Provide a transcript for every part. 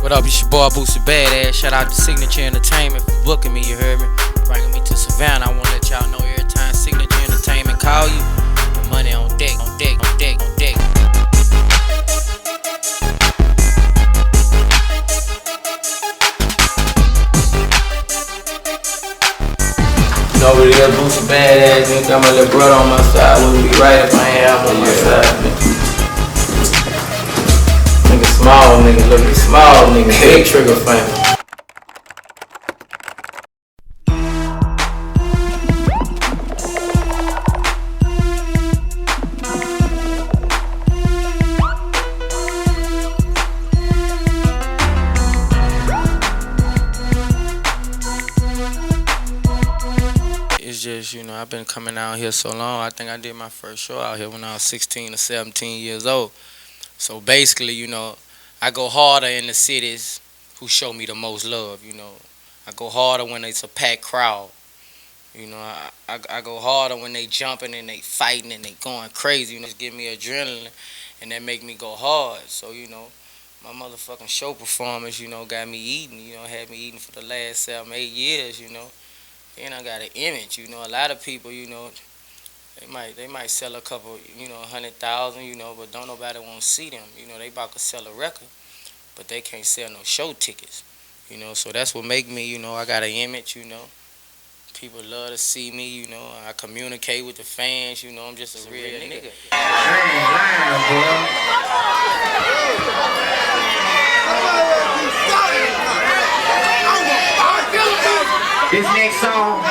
What up, it's your boy Boosie Badass. Shout out to Signature Entertainment for booking me, you heard me? Bringing me to Savannah. I wanna let y'all know every time Signature Entertainment call you, the money on deck, on deck, on deck, on deck. You know what it is, Boosie Badass, nigga. Got my little brother on my side. Wouldn't be right if I ain't have him on my side, nigga. Nigga small, nigga, look, small, nigga, big trigger fan. It's just, you know, I've been coming out here so long. I think I did my first show out here when I was 16 or 17 years old. So basically, you know, I go harder in the cities who show me the most love, you know. I go harder when it's a packed crowd. You know, I go harder when they jumping and they fighting and they going crazy. You know, just give me adrenaline and that make me go hard. So, you know, my motherfucking show performance, you know, got me eating. You know, had me eating for the last 7, 8 years, you know. And I got an image, you know. A lot of people, you know, they might sell a couple, you know, 100,000, you know, but don't nobody want to see them. You know, they about to sell a record, but they can't sell no show tickets. You know, so that's what make me, you know, I got an image, you know. People love to see me, you know. I communicate with the fans, you know. I'm just a real nigga. This next song,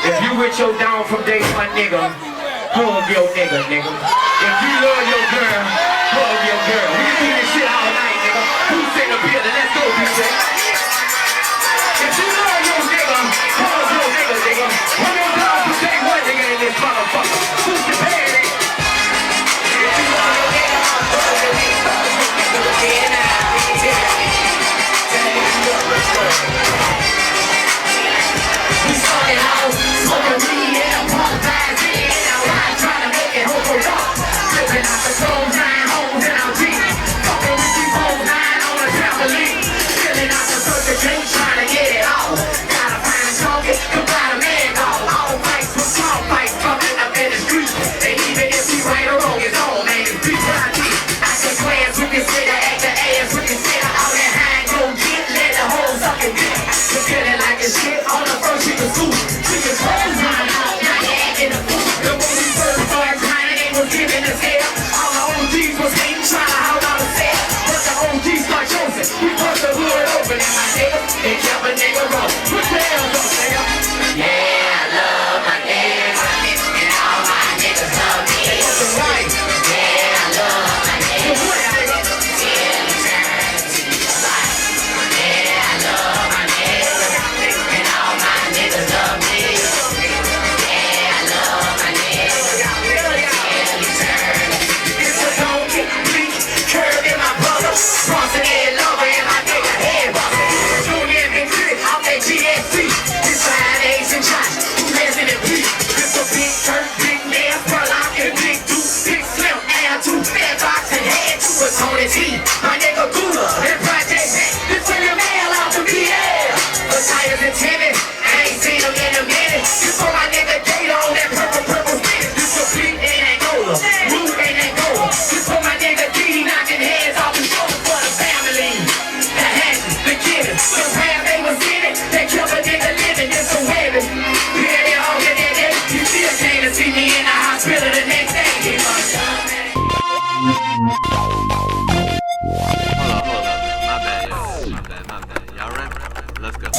if you with your down from day one, nigga, hug your nigga, nigga. If you love your girl, hug your girl. We can do this shit all night, nigga. Who's in the building? Let's go, DJ. If you love your nigga, hug your nigga, nigga. One more down from day one, nigga, in this motherfucker. Who's the bad nigga? If you love your nigga, hug your nigga.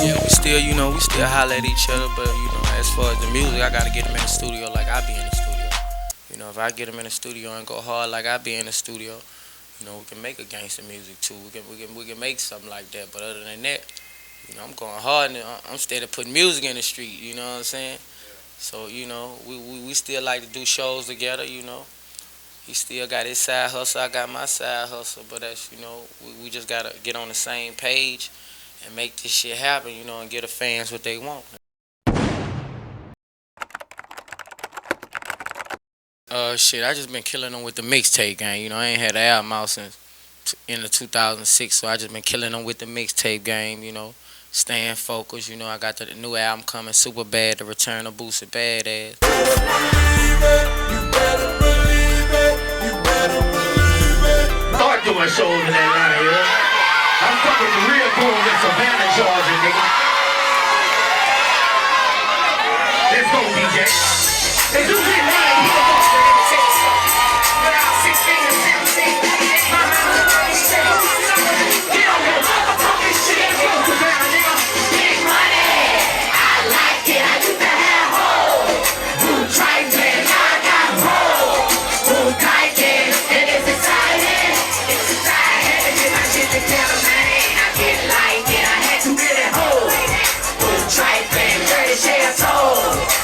Yeah, we still holler at each other, but, you know, as far as the music, I gotta get them in the studio like I be in the studio. You know, if I get them in the studio and go hard like I be in the studio, you know, we can make a gangster music too. We can make something like that. But other than that, you know, I'm going hard and I'm steady putting music in the street. You know what I'm saying? So, you know, we still like to do shows together. You know, he still got his side hustle, I got my side hustle. But that's, you know, we just gotta get on the same page and make this shit happen, you know, and get the fans what they want. Shit, I just been killing them with the mixtape gang. You know, I ain't had the album out since in the 2006. So I just been killing them with the mixtape game, you know, staying focused. You know, I got the new album coming, Super Bad, The Return of Boosie Badass. Start doing shows in Atlanta, yeah. I'm fucking the real boom in Savannah, Georgia, nigga. Let's go, DJ. If you get mad, you can fuck with it. When I was 16 and 17, my mama said, get on your motherfucking shit. Go Savannah, nigga. Big money. I like it. I used to have hoes. Who tried it? Now I got hoes. Who like it? And it's exciting. It's exciting. I had to get my shit together, man. I didn't like it. I had to get it home. Who tried it? Dirty shit I told.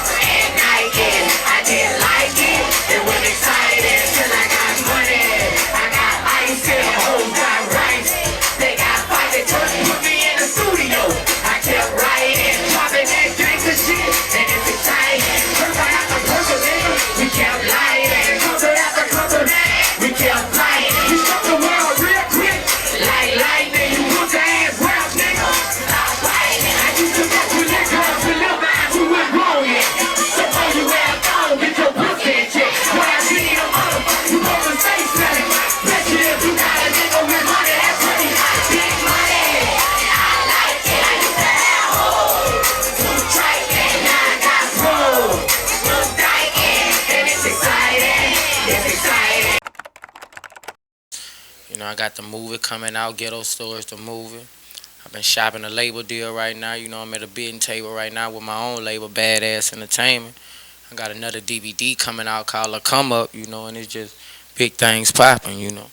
I didn't like it. It was exciting till I got money. I got ice and the hoes got rice. They got fight, they put me in the studio. I kept writing, dropping that gangster shit, and it's exciting. Purple after purple, nigga, we kept lighting. Concert after concert, we kept flying. We struck the world real quick, like lightning. You put your hands round, nigga. Stop fighting. I used to fuck with that girl, with little guys who went wrong yet. So all you have on, get your pussy and check. When I see them motherfuckers, you go to say something. Bet you if you got a nigga with money, that's pretty hot. Big money. I like it. I used to have hoes. Too trite, and now I got pros. Look like it, and it's exciting. It's exciting. You know, I got the movie coming out, Ghetto Stories, the movie. I've been shopping a label deal right now. You know, I'm at a bidding table right now with my own label, Badass Entertainment. I got another DVD coming out called A Come Up, you know, and it's just big things popping, you know.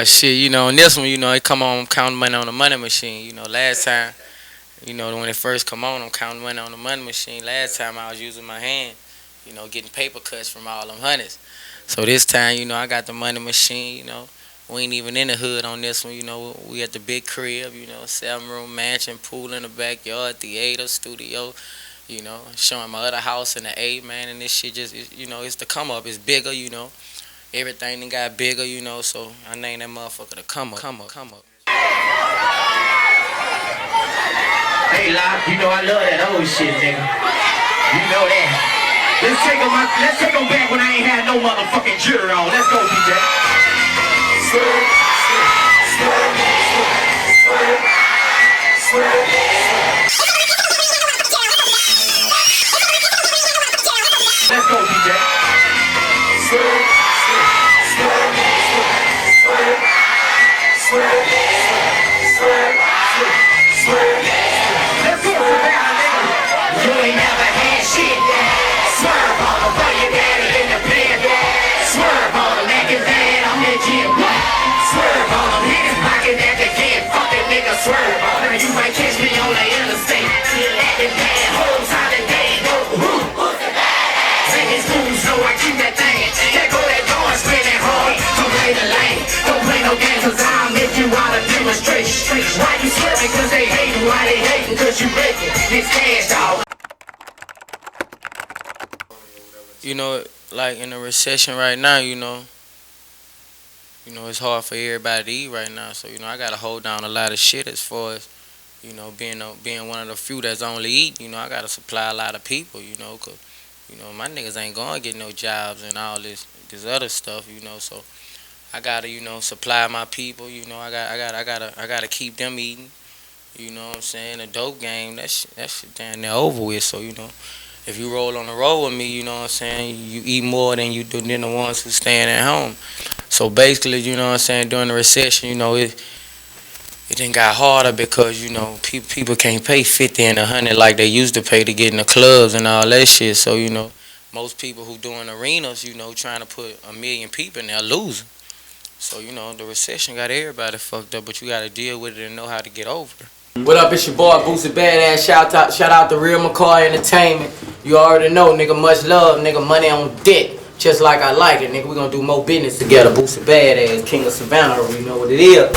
Shit, you know, and this one, you know, it come on, I'm counting money on the money machine. You know, last time, you know, when it first come on, I'm counting money on the money machine. Last time I was using my hand, you know, getting paper cuts from all them hundreds. So this time, you know, I got the money machine, you know. We ain't even in the hood on this one, you know. We at the big crib, you know, 7-room mansion, pool in the backyard, theater, studio, you know. Showing my other house in the A, man, and this shit just, you know, it's the come up. It's bigger, you know. Everything done got bigger, you know, so I named that motherfucker the come up. Hey, Lock, you know I love that old shit, nigga. You know that. Let's take them back when I ain't had no motherfucking jewelry on. Let's go, DJ. Let's go, DJ. Let's go, Savannah, nigga. You ain't never had shit. Swerve on them, throw your daddy in the bed. Swerve on them, make his head on the gym. Swerve on them, hit his pocket at the kid. Fuck that nigga, swerve on him. You might catch me on the interstate. At the bad hoes, holiday, go. Take his moves, so I keep that thing. That go that door, spinning hard. Don't play the lane, don't play no games, cause I'll make you out a demonstration. Why you swerving? Cause they hating. Why they hating? Cause you making this cash, dog. You know, like in the recession right now, you know, it's hard for everybody to eat right now. So, you know, I got to hold down a lot of shit as far as, you know, being one of the few that's only eat. You know, I got to supply a lot of people, you know, because, you know, my niggas ain't going to get no jobs and all this other stuff, you know. So I got to, you know, supply my people, you know. I got to keep them eating, you know what I'm saying? The dope game, that shit down there over with. So, you know, if you roll on the road with me, you know what I'm saying, you eat more than you do than the ones who staying at home. So basically, you know what I'm saying, during the recession, you know, it done got harder because, you know, people can't pay 50 and 100 like they used to pay to get in the clubs and all that shit. So, you know, most people who doing arenas, you know, trying to put 1 million people in there losing. So, you know, the recession got everybody fucked up, but you got to deal with it and know how to get over it. What up, it's your boy Boosie Badass. Shout out to Real McCoy Entertainment. You already know, nigga, much love, nigga, money on deck. Just like I like it, nigga. We gonna do more business together. Boosie Badass, King of Savannah, we know what it is.